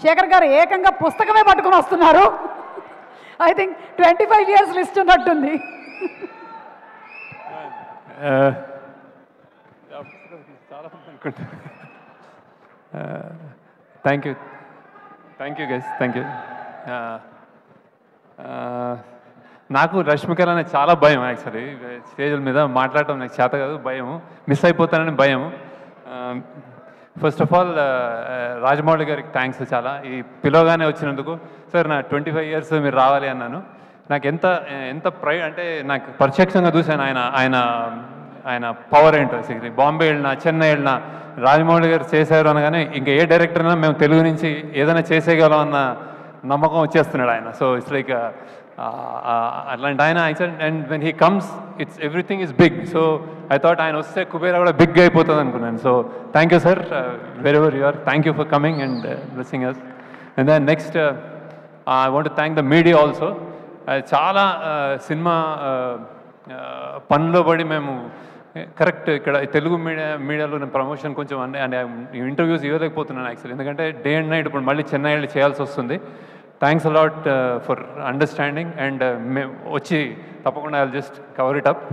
శేఖర్ గారు ఏకంగా పుస్తకమే పట్టుకుని వస్తున్నారు. ఐ థింక్ 25 years లిస్ట్ ఉన్నట్టుంది. Thank you guys, thank you. నాకు రష్మికర్ అనేది చాలా భయం. యాక్చువల్లీ స్టేజ్ల మీద మాట్లాడటం నాకు చేత కాదు, భయం, మిస్ అయిపోతానని భయం. ఫస్ట్ ఆఫ్ ఆల్ రాజమౌళి గారికి థ్యాంక్స్ చాలా, ఈ పిలవగానే వచ్చినందుకు. సార్ నా 25 years మీరు రావాలి అన్నాను. నాకు ఎంత ప్రైడ్ అంటే, నాకు ప్రత్యక్షంగా చూశాను ఆయన పవర్ ఏంటో. బాంబే వెళ్ళినా, చెన్నై వెళ్ళినా రాజమౌళి గారు చేశారు అనగానే ఇంకా ఏ డైరెక్టర్ అయినా మేము తెలుగు నుంచి ఏదైనా చేసేయగలం అన్న నమ్మకం వచ్చేస్తున్నాడు ఆయన. సో ఇట్స్ లైక్ అట్లాంటి ఆయన. And when he comes it's everything is big. So I thought ఆయన వస్తే కుబేరా కూడా బిగ్ అయిపోతుంది అనుకున్నాను. So thank you sir, very very you're, thank you for coming and blessing us. And then next I want to thank the media also. చాలా cinema పనిలో పడి మేము correct ఇక్కడ తెలుగు మీడియాలో నేను ప్రమోషన్ కొంచెం అంటే ఇంటర్వ్యూస్ ఇవ్వలేకపోతున్నాను యాక్చువల్లీ, ఎందుకంటే డే అండ్ నైట్ ఇప్పుడు మళ్ళీ చెన్నై వెళ్ళి చేయాల్సి వస్తుంది. Thanks a lot for understanding. And మేము వచ్చి తప్పకుండా I just cover it up.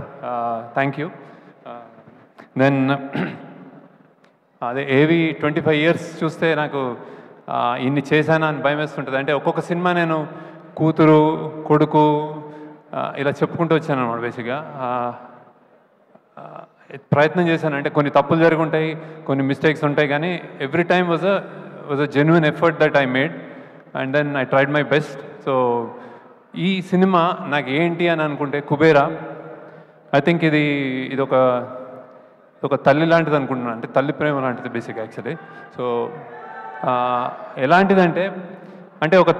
Thank you. Then అదే ఏవి 25 years చూస్తే నాకు ఇన్ని చేశానా అని భయం వేస్తుంటుంది. అంటే ఒక్కొక్క సినిమా నేను కూతురు, కొడుకు ఇలా చెప్పుకుంటూ వచ్చాను అన్నమాట. బేసిక్గా ప్రయత్నం చేశాను. అంటే కొన్ని తప్పులు జరిగి ఉంటాయి, కొన్ని మిస్టేక్స్ ఉంటాయి, కానీ every time was a genuine effort that I made and then I tried my best. So ఈ సినిమా నాకు ఏంటి అని అనుకుంటే కుబేరా, ఐ థింక్ ఇది ఒక తల్లి లాంటిది అనుకుంటున్నాను. అంటే తల్లి ప్రేమ లాంటిది బేసిక్ యాక్చువల్లీ. సో ఎలాంటిదంటే, అంటే ఒక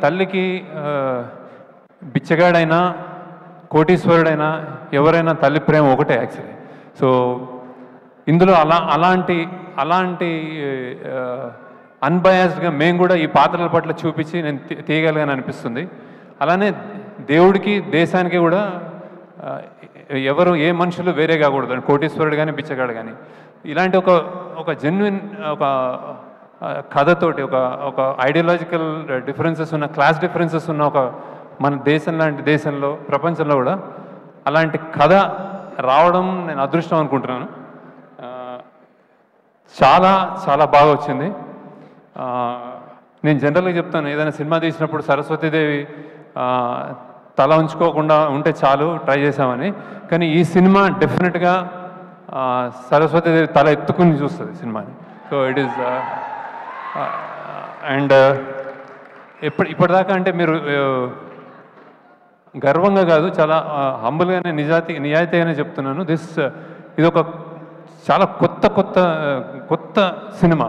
తల్లికి బిచ్చగాడైనా కోటీశ్వరుడైనా ఎవరైనా తల్లి ప్రేమ ఒకటే యాక్చువల్లీ. సో ఇందులో అలాంటి అన్బయాస్డ్గా మేము కూడా ఈ పాత్రల పట్ల చూపించి నేను తీయగలిగాను అనిపిస్తుంది. అలానే దేవుడికి, దేశానికి కూడా ఎవరు ఏ మనుషులు వేరే కాకూడదు, కోటీశ్వరుడు కానీ బిచ్చగాడు కానీ. ఇలాంటి ఒక జెన్యున్ ఒక కథతోటి ఒక ఐడియాలజికల్ డిఫరెన్సెస్ ఉన్న, క్లాస్ డిఫరెన్సెస్ ఉన్న ఒక మన దేశం లాంటి దేశంలో, ప్రపంచంలో కూడా అలాంటి కథ రావడం నేను అదృష్టం అనుకుంటున్నాను. చాలా చాలా బాగా వచ్చింది. నేను జనరల్గా చెప్తాను, ఏదైనా సినిమా తీసినప్పుడు సరస్వతీదేవి తల ఉంచుకోకుండా ఉంటే చాలు ట్రై చేసామని. కానీ ఈ సినిమా డెఫినెట్గా సరస్వతీదేవి తల ఎత్తుకుని చూస్తుంది సినిమాని. సో ఇట్ ఈస్ అండ్ ఇప్పటిదాకా అంటే మీరు గర్వంగా కాదు, చాలా హంబుల్గానే నిజాయితీగానే చెప్తున్నాను. ఇది ఒక చాలా కొత్త సినిమా.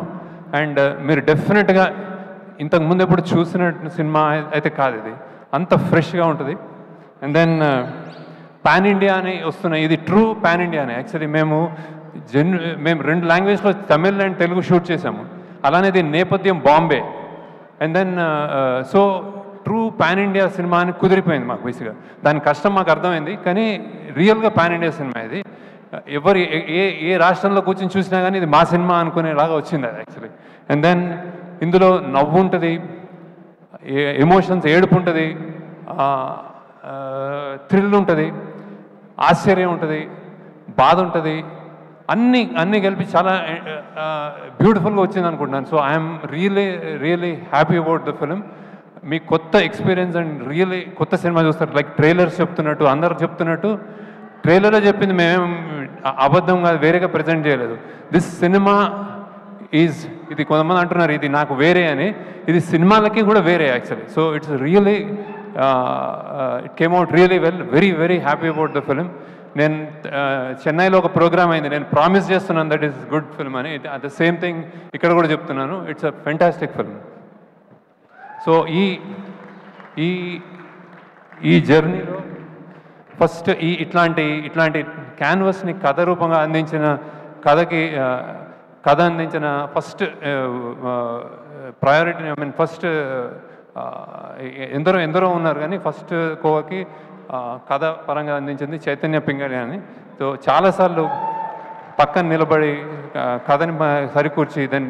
అండ్ మీరు డెఫినెట్గా ఇంతకుముందు ఎప్పుడు చూసిన సినిమా అయితే కాదు, ఇది అంత ఫ్రెష్గా ఉంటుంది. అండ్ దెన్ పాన్ ఇండియా అని వస్తున్నాయి, ఇది ట్రూ పాన్ ఇండియా అని. యాక్చువల్లీ మేము 2 లాంగ్వేజ్లో తమిళ్ అండ్ తెలుగు షూట్ చేసాము. అలానే దీని నేపథ్యం Bombay. And then so true pan India cinema అని కుదిరిపోయింది మాకు. బేసిక్గా దాని కష్టం మాకు అర్థమైంది, కానీ రియల్గా పాన్ ఇండియా సినిమా ఇది. ఎవరు ఏ రాష్ట్రంలో కూర్చొని చూసినా కానీ ఇది మా సినిమా అనుకునేలాగా వచ్చింది అది యాక్చువల్లీ. అండ్ దెన్ ఇందులో నవ్వు ఉంటుంది, ఎమోషన్స్, ఏడుపు ఉంటుంది, థ్రిల్ ఉంటుంది, ఆశ్చర్యం ఉంటుంది, బాధ ఉంటుంది, అన్నీ కలిపి చాలా బ్యూటిఫుల్గా వచ్చింది అనుకుంటున్నాను. So I'm really happy about the film. మీ కొత్త ఎక్స్పీరియన్స్ అండ్ రియలీ కొత్త సినిమా చూస్తారు. లైక్ ట్రైలర్స్ చెప్తున్నట్టు, అందరు చెప్తున్నట్టు ట్రైలర్లో చెప్పింది మేమేం అబద్ధం కాదు, వేరేగా ప్రజెంట్ చేయలేదు. దిస్ సినిమా ఇది కొంతమంది అంటున్నారు ఇది నాకు వేరే అని, ఇది సినిమాలకి కూడా వేరే actually. So it's really it came out really well. Very happy about the film. నేను చెన్నైలో ఒక ప్రోగ్రామ్ అయింది, నేను ప్రామిస్ చేస్తున్నాను దట్ ఈస్ గుడ్ ఫిల్మ్ అని. ద సేమ్ థింగ్ ఇక్కడ కూడా చెప్తున్నాను, it's a fantastic film. So ఈ జర్నీలో ఫస్ట్ ఇట్లాంటి క్యాన్వస్ని కథ రూపంగా అందించిన కథ అందించిన first priority, I mean first ఎందరో ఉన్నారు, కానీ ఫస్ట్ కోవకి కథ పరంగా అందించింది చైతన్య పింగళి అని. సో చాలాసార్లు పక్కన నిలబడి కథని సరికూర్చి దెన్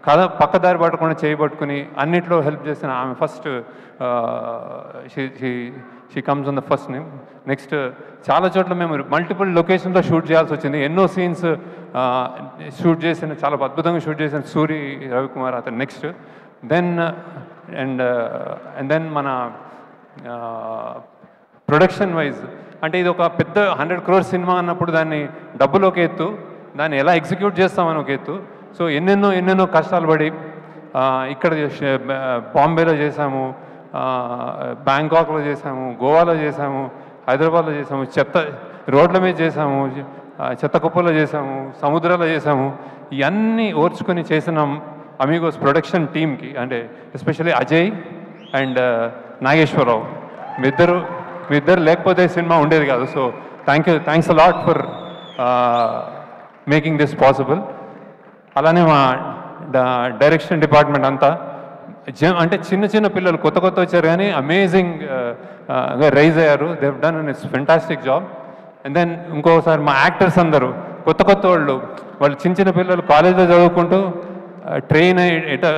కథ పక్కదారి పట్టకుండా చేయబట్టుకుని అన్నిట్లో హెల్ప్ చేసిన ఆమె first she comes on the first name. Next చాలా చోట్ల మేము మల్టిపుల్ లొకేషన్లో షూట్ చేయాల్సి వచ్చింది. ఎన్నో సీన్స్ షూట్ చేసిన, చాలా అద్భుతంగా షూట్ చేసిన సూరి రవికుమార్ అతను నెక్స్ట్. దెన్ అండ్ దెన్ మన ప్రొడక్షన్ వైజ్ అంటే ఇది ఒక పెద్ద 100 crores సినిమా అన్నప్పుడు దాన్ని డబ్బులు ఒక ఎత్తు, దాన్ని ఎలా ఎగ్జిక్యూట్ చేస్తామని ఒక ఎత్తు. సో ఎన్నెన్నో కష్టాలు పడి ఇక్కడ బాంబేలో చేసాము, బ్యాంకాక్లో చేసాము, గోవాలో చేసాము, హైదరాబాద్లో చేసాము, రోడ్ల మీద చేసాము, చెత్త కుప్పలో చేసాము, సముద్రాల్లో చేసాము. ఇవన్నీ ఓర్చుకొని చేసిన అమీగోస్ ప్రొడక్షన్ టీమ్కి అంటే ఎస్పెషల్లీ అజయ్ అండ్ నాగేశ్వరరావు మీ ఇద్దరు లేకపోతే సినిమా ఉండేది కాదు. So thanks a lot for making this possible. అలానే మా డైరెక్షన్ డిపార్ట్మెంట్ అంతా అంటే చిన్న పిల్లలు కొత్త వచ్చారు కానీ అమేజింగ్ రైజ్ అయ్యారు. They have done its fantastic job. And then ఇంకోసారి మా యాక్టర్స్ అందరూ కొత్త వాళ్ళు చిన్న పిల్లలు కాలేజ్లో చదువుకుంటూ ట్రైన్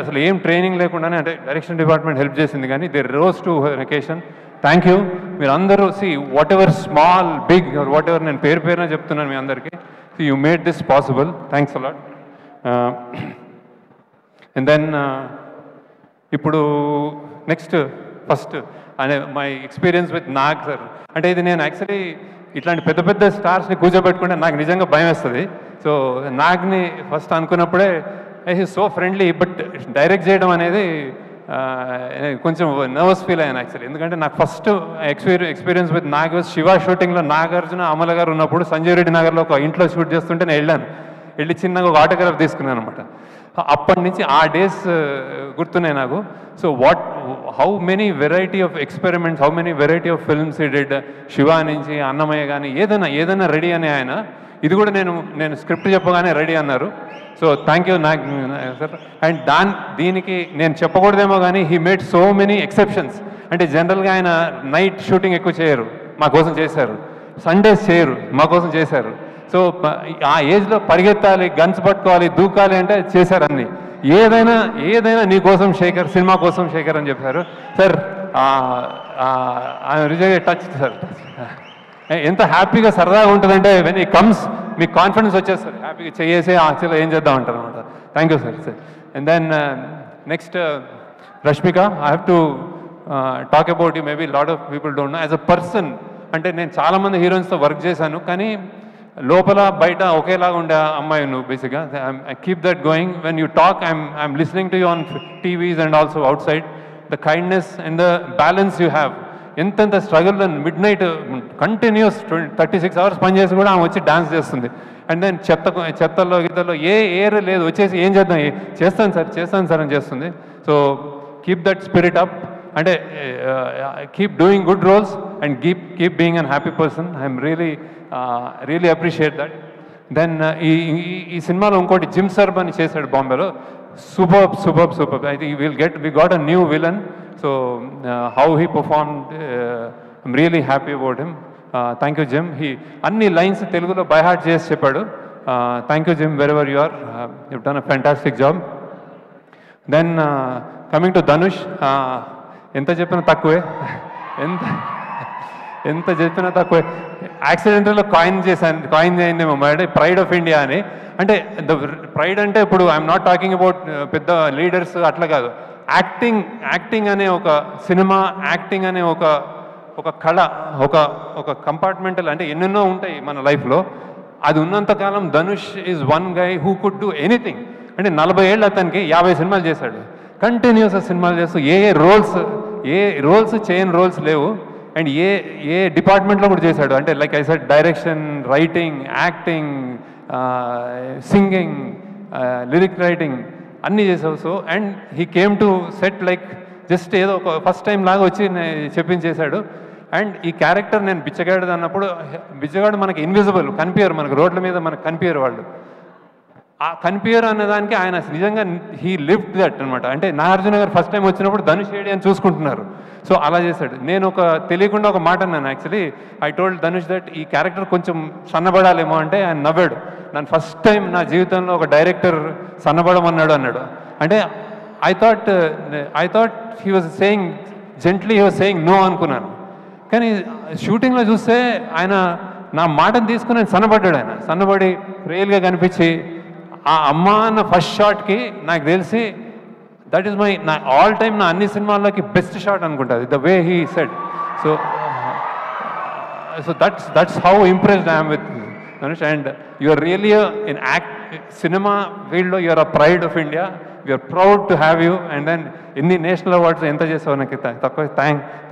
అసలు ఏం ట్రైనింగ్ లేకుండానే అంటే డైరెక్షన్ డిపార్ట్మెంట్ హెల్ప్ చేసింది. కానీ they rose to occasion. Thank you. మీరు అందరూ whatever small big whatever నేను పేరున చెప్తున్నాను మీ అందరికీ. You made this possible. Thanks a lot. And then ఇప్పుడు నెక్స్ట్ ఫస్ట్ అనే my experience with Nag sir. అంటే ఇది నేను యాక్చువల్లీ ఇట్లాంటి పెద్ద స్టార్స్ని కూర్చోబెట్టుకుంటే నాకు నిజంగా భయం వేస్తుంది. సో నాగ్ని ఫస్ట్ అనుకున్నప్పుడే he's so friendly, but direct చేయడం అనేది కొంచెం నర్వస్ ఫీల్ అయ్యాను యాక్చువల్లీ. ఎందుకంటే నాకు first experience with Nag Shiva షూటింగ్లో నాగార్జున అమల గారు ఉన్నప్పుడు సంజయ్ రెడ్డి నగర్లో ఒక ఇంట్లో షూట్ చేస్తుంటే నేను వెళ్ళి చిన్నగా ఒక ఆటోగ్రాఫ్ తీసుకున్నాను అనమాట. అప్పటి నుంచి ఆ డేస్ గుర్తున్నాయి నాకు. So how many variety of experiments, how many variety of films ఈ డిడ్. శివ నుంచి అన్నమయ్య కానీ ఏదైనా రెడీ అని ఆయన. ఇది కూడా నేను స్క్రిప్ట్ చెప్పగానే రెడీ అన్నారు. So thank you Nag sir. And దీనికి నేను చెప్పకూడదేమో కానీ he made so many exceptions. అంటే జనరల్గా ఆయన నైట్ షూటింగ్ ఎక్కువ చేయరు, మా కోసం చేశారు. సండేస్ చేయరు, మా కోసం చేశారు. సో ఆ ఏజ్లో పరిగెత్తాలి, గన్స్ పట్టుకోవాలి, దూకాలి అంటే చేశారు అన్ని. ఏదైనా నీ కోసం శేఖర్, సినిమా కోసం శేఖర్ అని చెప్పారు సార్. Result touch sir. ఎంత హ్యాపీగా సరదాగా ఉంటుందంటే వెన్ ఈ కమ్స్ మీకు కాన్ఫిడెన్స్ వచ్చేస్తారు, హ్యాపీగా చేసి యాక్చువల్గా ఏం చేద్దాం అంటారు అనమాట. Thank you sir. And then next Rashmika, I have to talk about you. Maybe lot of people don't know as a person. అంటే నేను చాలామంది హీరోయిన్స్తో వర్క్ చేశాను, కానీ లోపల బయట ఒకేలాగా ఉండే అమ్మాయి నువ్వు బేసిక్గా. I keep that going. When you talk I'm listening to you on TVs and also outside. The kindness and the balance you have. ఎంతెంత struggle midnight continuous 36 hours పనిచేసి కూడా ఆమె వచ్చి డాన్స్ చేస్తుంది. అండ్ దెన్ చెత్తల్లో గీతల్లో ఏర్ లేదు, వచ్చేసి ఏం చేద్దాం, చేస్తాను సార్ అని చేస్తుంది. So keep that spirit up. అంటే keep doing good roles and keep being an happy person. I'm really appreciate that. Then ఈ సినిమాలో ఇంకోటి జిమ్ సర్బ్ అని చేశాడు బాంబేలో. Super. I think we got a new villain. So how he performed, I'm really happy about him. Thank you Jim. He అన్ని lines తెలుగులో by heart చేసి చెప్పాడు. Thank you Jim, wherever you are. You've done a fantastic job. Then coming to Dhanush, ఎంత చెప్పినా తక్కువే. ఎంత చెప్పినా తక్కువే. యాక్సిడెంటల్లో కాయిన్ అయిందేమో అంటే ప్రైడ్ ఆఫ్ ఇండియా అని. అంటే ప్రైడ్ అంటే ఇప్పుడు ఐఎమ్ నాట్ టాకింగ్ అబౌట్ పెద్ద లీడర్స్ అట్లా కాదు. యాక్టింగ్ అనే ఒక సినిమా, యాక్టింగ్ అనే ఒక కళ, ఒక కంపార్ట్మెంటల్ అంటే ఎన్నెన్నో ఉంటాయి మన లైఫ్లో. అది ఉన్నంతకాలం Dhanush is one guy who could do anything. అంటే 40 ఏళ్ళు అతనికి 50 సినిమాలు చేశాడు. కంటిన్యూస్గా సినిమాలు చేస్తూ ఏ రోల్స్ చేయని రోల్స్ లేవు. అండ్ ఏ డిపార్ట్మెంట్లో కూడా చేశాడు. అంటే like I said, direction, writing, acting, singing, lyric writing అన్నీ చేసావు. So and he came to set like just ఏదో ఒక ఫస్ట్ టైం లాగా వచ్చి చెప్పించేశాడు. అండ్ ఈ క్యారెక్టర్ నేను బిచ్చగాడు అన్నప్పుడు, బిచ్చగాడు మనకి ఇన్విజిబుల్, కనిపించరు మనకు, రోడ్ల మీద మనకు కనిపించరు వాళ్ళు. ఆ కనిపించరు అన్నదానికి ఆయన నిజంగా హీ లివ్డ్ దట్ అనమాట. అంటే నాగార్జున గారు ఫస్ట్ టైం వచ్చినప్పుడు ధనుష్ ఏడి అని చూసుకుంటున్నారు. సో అలా చేశాడు. నేను తెలియకుండా ఒక మాట అన్నాను actually. I told Dhanush that ఈ క్యారెక్టర్ కొంచెం సన్నబడాలేమో అంటే ఆయన నవ్వాడు. నన్ను ఫస్ట్ టైం నా జీవితంలో ఒక డైరెక్టర్ సన్నబడమన్నాడు అన్నాడు. అంటే I thought he was saying gently he was saying no అనుకున్నాను. కానీ షూటింగ్లో చూస్తే ఆయన నా మాటను తీసుకుని సన్నబడ్డాడు. ఆయన సన్నబడి రియల్గా కనిపించి ఆ అమ్మ అన్న ఫస్ట్ షాట్కి నాకు తెలిసి దట్ ఈస్ మై నా ఆల్ టైమ్ నా అన్ని సినిమాల్లోకి బెస్ట్ షాట్ అనుకుంటుంది, the way he said. So that's how impressed I'm with Dhanush, and you are really in cinema field lo you are a pride of India. We are proud to have you, and then in the national awards enta chesavu naku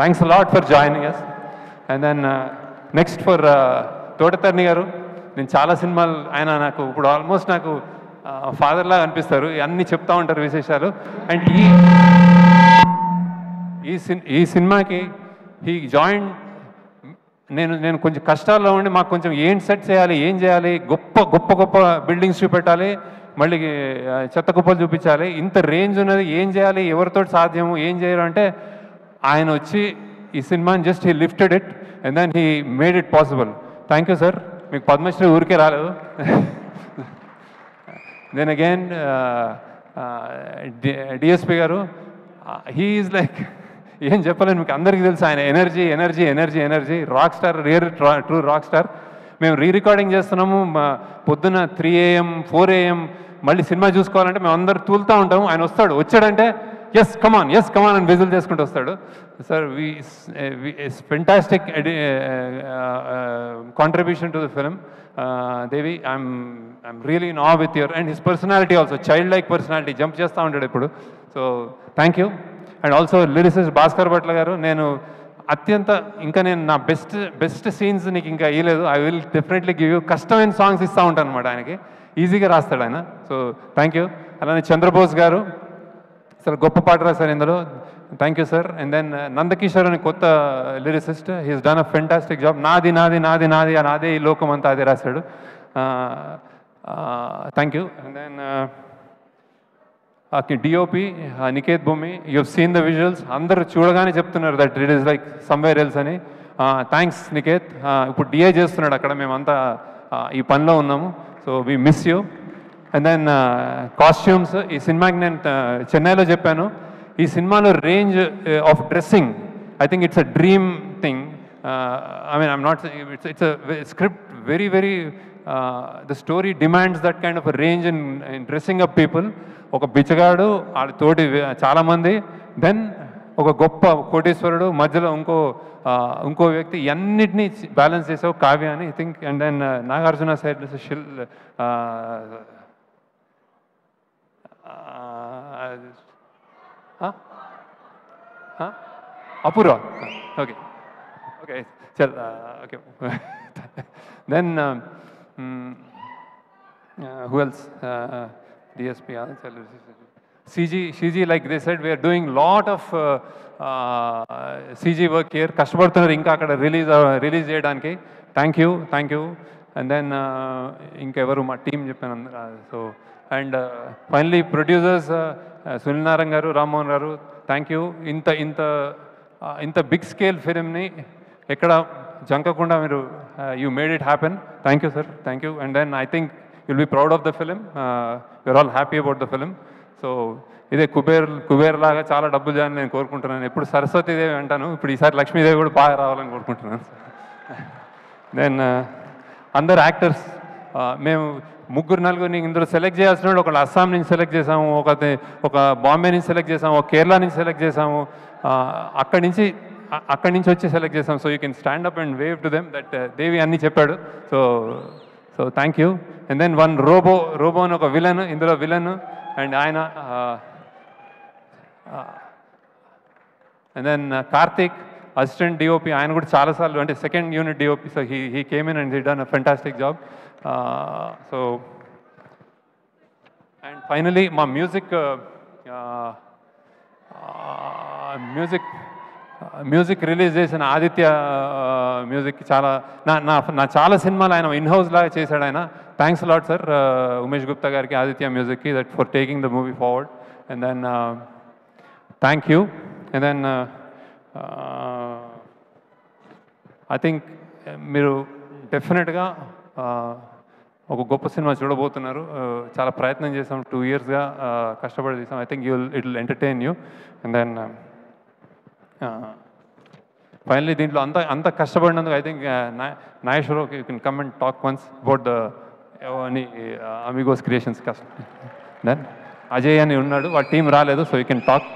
thanks a lot for joining us. And then next for Todatarni garu, నేను చాలా సినిమాలు ఆయన నాకు ఇప్పుడు almost నాకు father లాగా అనిపిస్తారు, అన్నీ చెప్తా ఉంటారు విశేషాలు. అండ్ ఈ సినిమాకి హీ జాయిన్ నేను కొంచెం కష్టాల్లో ఉండి మాకు కొంచెం ఏం సెట్ చేయాలి, ఏం చేయాలి, గొప్ప గొప్ప గొప్ప బిల్డింగ్స్ చూపెట్టాలి, మళ్ళీ చెత్త కుప్పలు చూపించాలి, ఇంత రేంజ్ ఉన్నది, ఏం చేయాలి, ఎవరితో సాధ్యము, ఏం చేయరు అంటే ఆయన వచ్చి ఈ సినిమాని just he lifted it and then he made it possible. Thank you sir. మీకు పద్మశ్రీ ఊరికే రాలేదు. Then again DSP garu, he is like ఏం చెప్పలేను మీకు, అందరికీ తెలుసు ఆయన energy energy energy energy, rock star, true rock star. మేము రీరికార్డింగ్ చేస్తున్నాము పొద్దున్న 3 AM 4 AM, మళ్ళీ సినిమా చూసుకోవాలంటే మేము అందరు తూలుతూ ఉంటాము. ఆయన వచ్చాడంటే ఎస్ కమాన్ అని విజిల్ చేసుకుంటూ వస్తాడు. Sir fantastic contribution to the film. Devi, I'm really in awe with your and his personality also, child like personality, jump చేస్తూ ఉంటాడు ఇప్పుడు. So thank you. And also lyricist Bhaskar Bhatla garu, నేను ఇంకా నేను నా బెస్ట్ సీన్స్ నీకు ఇంకా ఇవ్వలేదు. I will definitely give you. కష్టమైన సాంగ్స్ ఇస్తూ ఉంటాను అనమాట ఆయనకి, ఈజీగా రాస్తాడు ఆయన. So thank you. అలానే చంద్రబోస్ గారు అసలు గొప్ప పాట రాశారు ఇందులో, thank you sir. And then Nandakishore అని కొత్త lyricist, he's done a fantastic job. నాది నాది నాది నాది నాదే ఈ లోకం అంతా అదే రాశాడు. Thank you. And then DOP Niketh Bommi, you have seen the visuals, అందరూ చూడగానే చెప్తున్నారు that it is like somewhere else అని. థ్యాంక్స్ నికేత్. ఇప్పుడు డిఏ చేస్తున్నాడు అక్కడ, మేమంతా ఈ పనిలో ఉన్నాము. So we miss you. And then costumes, ఈ సినిమాకి నేను చెన్నైలో చెప్పాను, ఈ సినిమాలో range of dressing I think it's a dream thing. I mean I'm not, it's a script very very, the story demands that kind of range in dressing up people. ఒక బిచ్చగాడు, తోటి చాలామంది, దెన్ ఒక గొప్ప కోటేశ్వరుడు, మధ్యలో ఇంకో వ్యక్తి, అన్నిటినీ బ్యాలెన్స్ చేసావు కావ్య అని I think. And then Nagarjuna side Apoorva. Okay okay చల్ okay. Then who else? DSP, CG, like they said, we are doing lot of CG work here. కష్టపడుతున్నారు ఇంకా అక్కడ రిలీజ్ చేయడానికి. Thank you. అండ్ దెన్ ఇంకెవరు మా టీం చెప్పాను అందరూ. So and finally producers Sunil Narayana garu, Rammohan garu, thank you. ఇంత బిగ్ స్కేల్ ఫిలింని ఎక్కడ జంకకుండా మీరు you made it happen. Thank you sir, thank you. And then I think you'll be proud of the film. You're all happy about the film. So ఇదే కుబేర్ లాగా చాలా డబ్బులు చేయాలని నేను కోరుకుంటున్నాను. ఎప్పుడు సరస్వతీదేవి అంటాను, ఇప్పుడు ఈసారి లక్ష్మీదేవి కూడా బాగా రావాలని కోరుకుంటున్నాను. దెన్ అందరు యాక్టర్స్, మేము 3-4 ఇందులో సెలెక్ట్ చేయాల్సిన వాళ్ళు, ఒకళ్ళు అస్సాం నుంచి సెలెక్ట్ చేసాము, ఒక బాంబే నుంచి సెలెక్ట్ చేసాము, ఒక కేరళ నుంచి సెలెక్ట్ చేసాము, అక్కడి నుంచి వచ్చి సెలెక్ట్ చేసాము. So you can stand up and wave to them that Devi అన్నీ చెప్పాడు. So thank you. And then one robo అని ఒక విలన్, ఇందులో విలన్, అండ్ ఆయన. And then Karthik assistant DOP, ఆయన కూడా చాలాసార్లు అంటే second unit DOP. So he came in and he done a fantastic job. So and finally మా మ్యూజిక్ రిలీజ్ చేసిన ఆదిత్య మ్యూజిక్, చాలా నా చాలా సినిమాలు ఆయన ఇన్హౌస్ లాగా చేశాడు ఆయన. Thanks lot sir Umesh Gupta గారికి, ఆదిత్య మ్యూజిక్కి, that for taking the movie forward. And then thank you. And then I think మీరు డెఫినెట్గా ఒక గొప్ప సినిమా చూడబోతున్నారు. చాలా ప్రయత్నం చేసాం, 2 yearsగా కష్టపడి తీసాం. I think it will entertain you. And then finally దీంట్లో అంత కష్టపడినందుకు I think Nageswara you can come and talk once about the అని అమిగోస్ క్రియేషన్స్ కష్టం. దెన్ అజయ్ అని ఉన్నాడు, వాడి టీం రాలేదు, సో యూ కెన్ టాక్.